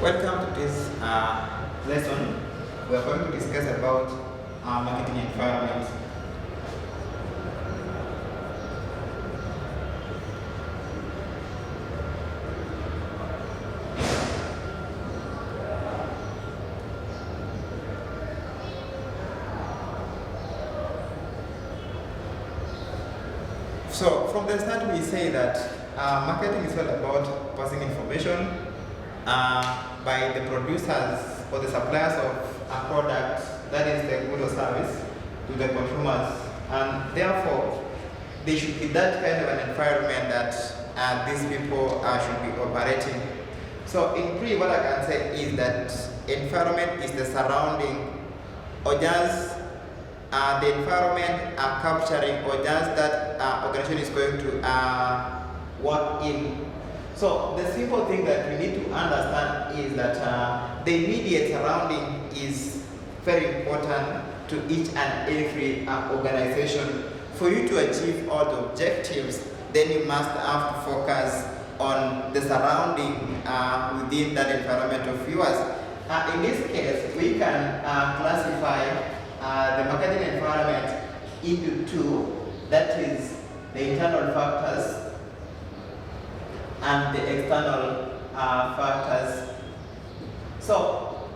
Welcome to this lesson. We are going to discuss about marketing environment. So from the start we say that marketing is all about passing information by the producers or the suppliers of a product, that is the good or service, to the consumers, and therefore there should be that kind of an environment that these people should be operating. So in brief, what I can say is that environment is the surrounding or just the environment capturing or just that organization is going to work in. So the simple thing that we need to understand is that the immediate surrounding is very important to each and every organization. For you to achieve all the objectives, then you must have to focus on the surrounding within that environment of yours. In this case, we can classify the marketing environment into two, that is the internal factors and the external factors. So,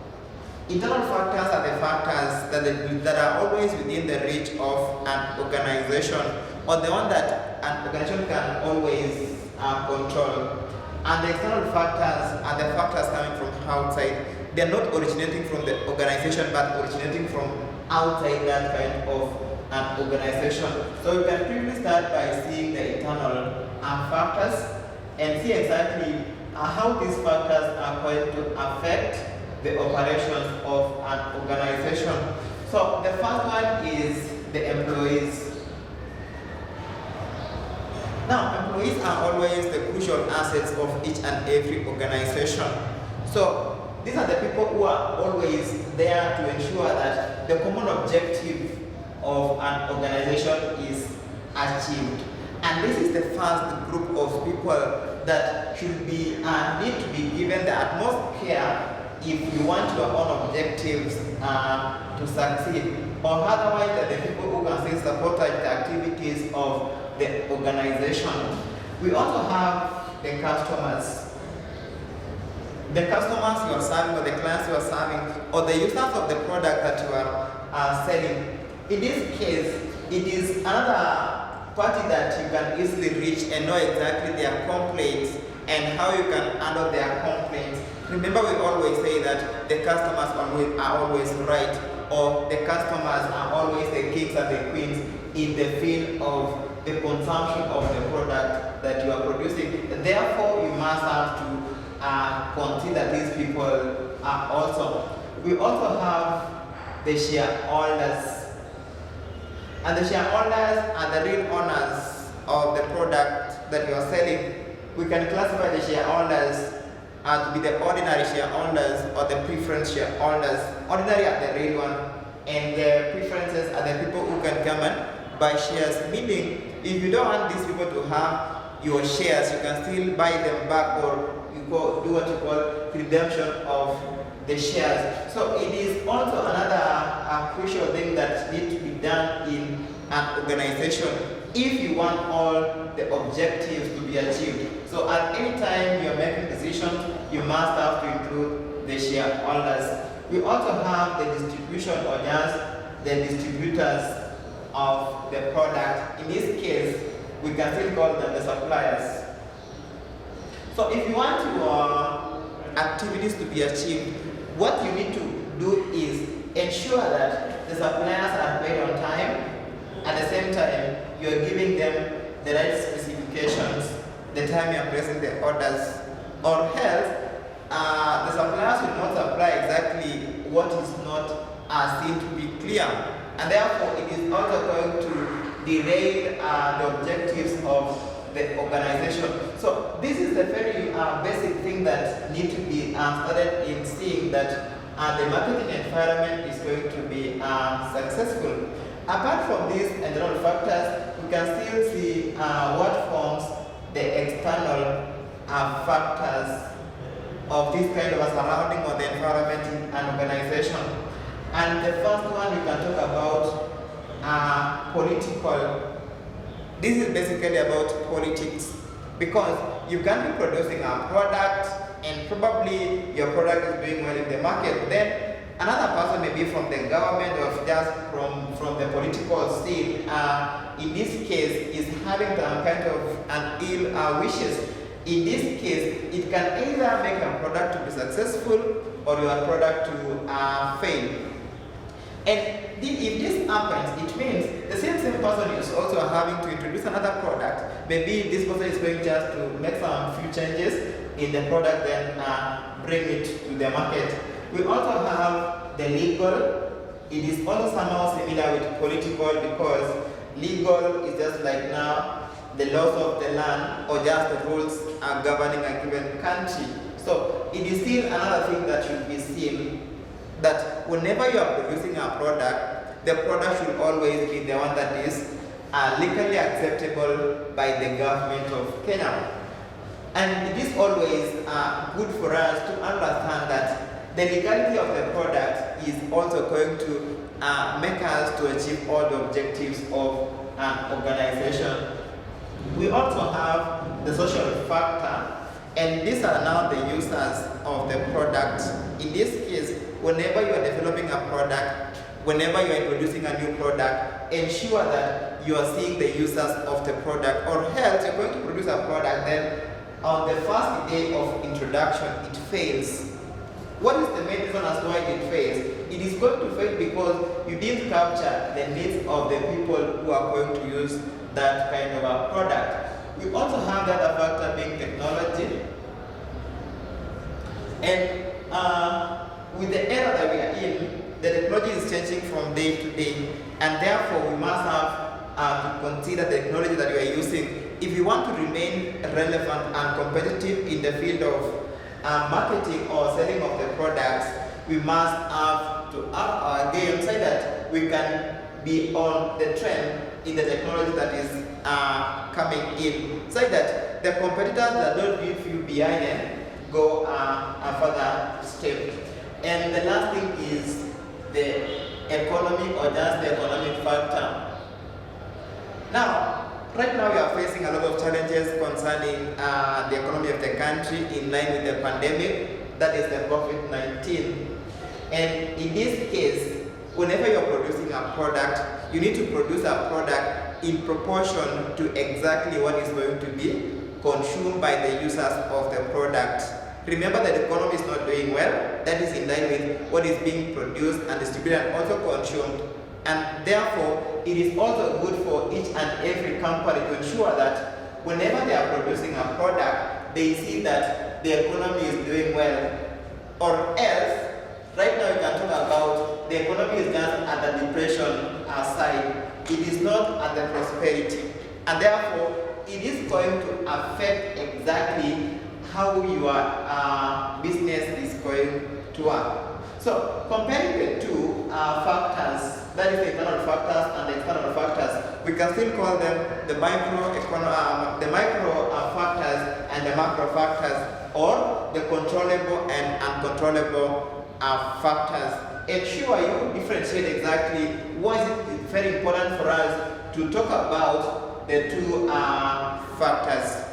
internal factors are the factors that are always within the reach of an organization, or the one that an organization can always control. And the external factors are the factors coming from outside. They are not originating from the organization, but originating from outside that kind of an organization. So we can quickly start by seeing the internal factors and see exactly how these factors are going to affect the operations of an organization. So the first one is the employees. Now, employees are always the crucial assets of each and every organization. So these are the people who are always there to ensure that the common objective of an organization is achieved. And this is the first group of people that should be need to be given the utmost care if you want your own objectives to succeed. Or otherwise, the people who can still support the activities of the organization. We also have the customers. The customers you are serving, or the clients you are serving, or the users of the product that you are selling. In this case, it is another party that you can easily reach and know exactly their complaints and how you can handle their complaints. Remember, we always say that the customers are always right, or the customers are always the kings and the queens in the field of the consumption of the product that you are producing. Therefore, you must have to consider these people also. We also have the shareholders. And the shareholders are the real owners of the product that you are selling. We can classify the shareholders to be the ordinary shareholders or the preference shareholders. Ordinary are the real one, and the preferences are the people who can come and buy shares. Meaning, if you don't want these people to have your shares, you can still buy them back, or you go do what you call redemption of the shares. So it is also another crucial thing that needs to be done in an organization if you want all the objectives to be achieved. So at any time you are making decisions, you must have to include the shareholders. We also have the distribution, or just the distributors of the product. In this case, we can still call them the suppliers. So if you want your activities to be achieved, what you need to do is ensure that the suppliers are paid on time. At the same time, you are giving them the right specifications the time you are placing the orders, or else the suppliers will not supply exactly what is not seen to be clear, and therefore it is also going to derail the objectives of the organization. So this is the very basic thing that need to be started in seeing that the marketing environment is going to be successful. Apart from these internal factors, we can still see what forms the external factors. of this kind of a surrounding or the environment in an organization. And the first one we can talk about political. This is basically about politics, because you can be producing a product and probably your product is doing well in the market. Then another person, maybe from the government or just from the political scene, in this case is having some kind of an ill wishes. In this case, it can either make a product to be successful or your product to fail. And if this happens, it means the same person is also having to introduce another product. Maybe this person is going just to make some few changes in the product, then bring it to the market. We also have the legal. It is also somehow similar with political, because legal is just like now the laws of the land or just the rules are governing a given country. So it is still another thing that should be seen, that whenever you are producing a product, the product should always be the one that is legally acceptable by the government of Kenya. And it is always good for us to understand that the legality of the product is also going to make us to achieve all the objectives of an organization. We also have the social factor, and these are now the users of the product. In this case, whenever you are developing a product, whenever you are introducing a new product, ensure that you are seeing the users of the product, or else you're going to produce a product, then on the first day of introduction, it fails. What is the main reason as to why it fails? It is going to fail because you didn't capture the needs of the people who are going to use that kind of a product. We also have the other factor being technology. And with the era that we are in, the technology is changing from day to day, and therefore we must have to consider the technology that we are using if we want to remain relevant and competitive in the field of marketing or selling of the products. We must have to up our game so that we can be on the trend in the technology that is coming in, so that the competitors that don't leave you behind them go a further step. And the last thing is the economy, or just the economic factor. Now, right now we are facing a lot of challenges concerning the economy of the country in line with the pandemic, that is the COVID-19. And in this case, whenever you're producing a product, you need to produce a product in proportion to exactly what is going to be consumed by the users of the product. Remember that the economy is not doing well. That is in line with what is being produced and distributed and also consumed. And therefore, it is also good for each and every company to ensure that whenever they are producing a product, they see that the economy is doing well. Or else, right now you can talk about the economy is just at the depression side. It is not at the prosperity. And therefore, it is going to affect exactly how your business is going to work. So, comparing the two factors, that is the internal factors and the external factors, we can still call them the micro factors and the macro factors, or the controllable and uncontrollable factors. Ensure you differentiate exactly why is it very important for us to talk about the two factors.